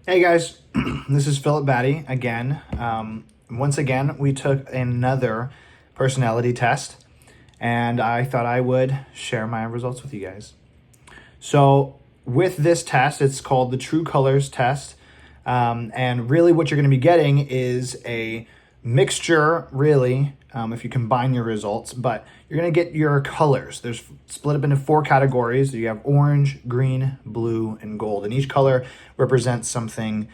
Hey guys, this is Philip Batty again. Once again, we took another personality test, and I thought I would share my results with you guys. So, with this test, it's called the True Colors test, and really what you're going to be getting is a mixture, really, if you combine your results, but you're going to get your colors. There's split up into 4 categories. You have orange, green, blue, and gold, and each color represents something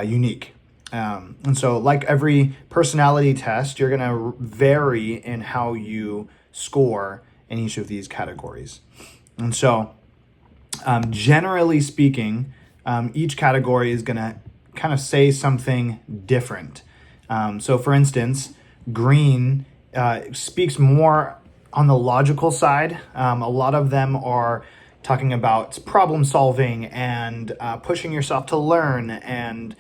unique. And so, like every personality test, you're going to vary in how you score in each of these categories. And so, generally speaking, each category is going to kind of say something different. So, for instance, green speaks more on the logical side. A lot of them are talking about problem solving and pushing yourself to learn and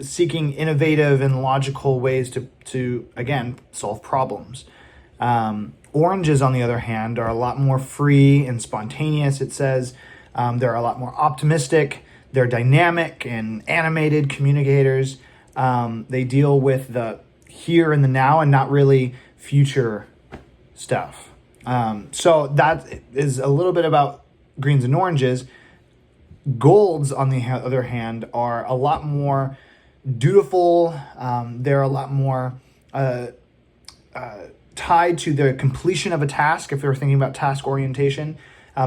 seeking innovative and logical ways to again, solve problems. Oranges, on the other hand, are a lot more free and spontaneous, it says. They're a lot more optimistic. They're dynamic and animated communicators. They deal with the here and the now and not really future stuff. So that is a little bit about greens and oranges. Golds, on the other hand, are a lot more dutiful. They're a lot more tied to the completion of a task. If they're thinking about task orientation,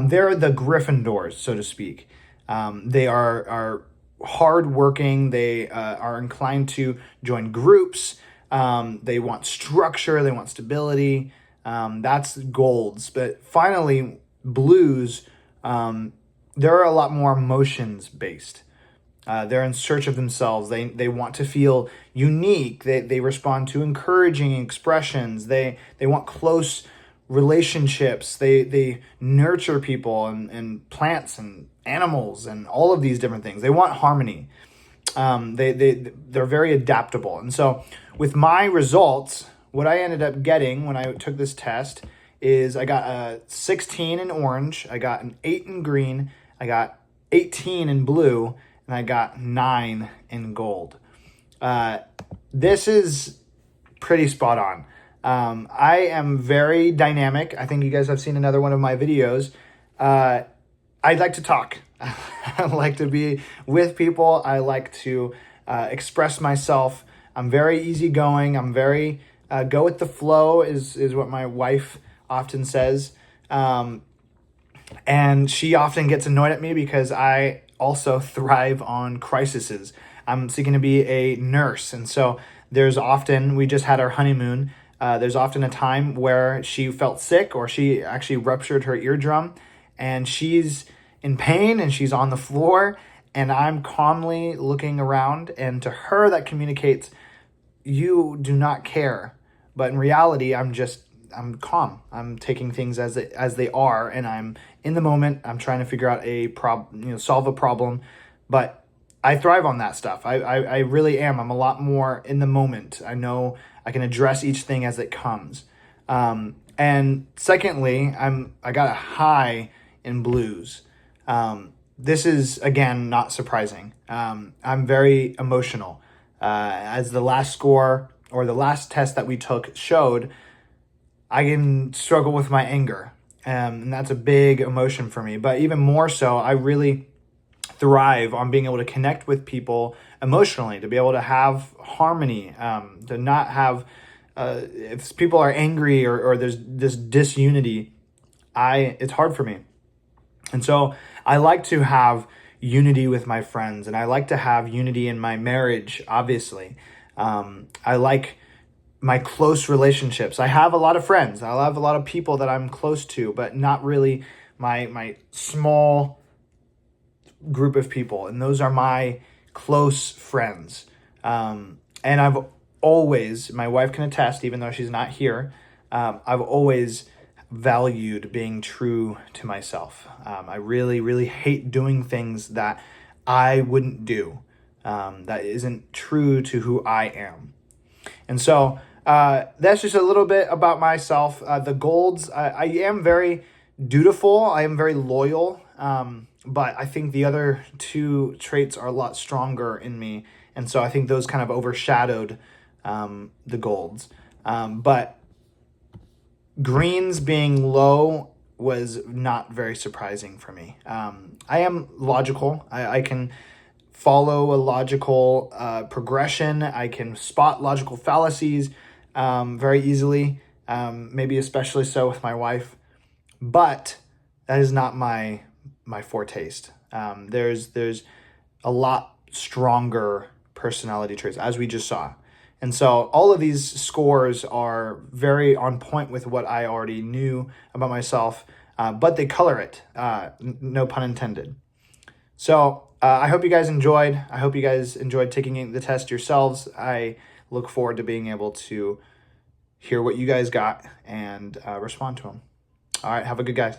they're the Gryffindors, so to speak. They are hardworking. They are inclined to join groups. They want structure. They want stability. That's golds. But finally, blues, they're a lot more emotions based. They're in search of themselves. They want to feel unique. They respond to encouraging expressions. They want close relationships. They nurture people and plants and animals and all of these different things. They want harmony. They're very adaptable. And so with my results, what I ended up getting when I took this test is I got a 16 in orange, I got an 8 in green, I got 18 in blue, and I got 9 in gold. This is pretty spot on. I am very dynamic. I think you guys have seen another one of my videos. I like to talk. I like to be with people. I like to express myself. I'm very easygoing. I'm very go with the flow is what my wife often says. And she often gets annoyed at me because I also thrive on crises. I'm seeking to be a nurse. And so we just had our honeymoon. There's often a time where she felt sick or she actually ruptured her eardrum and she's in pain and she's on the floor and I'm calmly looking around, and to her that communicates, you do not care. But in reality, I'm calm. I'm taking things as they are, and I'm in the moment. I'm trying to figure out solve a problem, but I thrive on that stuff. I really am. I'm a lot more in the moment. I know I can address each thing as it comes. And secondly, I got a high in blues. This is, again, not surprising. I'm very emotional. As the last score or the last test that we took showed, I can struggle with my anger. And that's a big emotion for me. But even more so, I really thrive on being able to connect with people emotionally, to be able to have harmony, to not have, if people are angry or there's this disunity, it's hard for me. And so I like to have unity with my friends, and I like to have unity in my marriage, obviously. I like my close relationships. I have a lot of friends. I have a lot of people that I'm close to, but not really my small group of people. And those are my close friends. And I've always, my wife can attest, even though she's not here, I've always valued being true to myself. I really, really hate doing things that I wouldn't do, that isn't true to who I am. And so that's just a little bit about myself. The golds, I am very dutiful. I am very loyal. but I think the other two traits are a lot stronger in me. And so I think those kind of overshadowed the golds. But greens being low was not very surprising for me. I am logical. I can follow a logical progression. I can spot logical fallacies very easily, maybe especially so with my wife. But that is not my foretaste. There's a lot stronger personality traits, as we just saw. And so all of these scores are very on point with what I already knew about myself, but they color it, no pun intended. So I hope you guys enjoyed. I hope you guys enjoyed taking the test yourselves. I look forward to being able to hear what you guys got and respond to them. All right, have a good guys.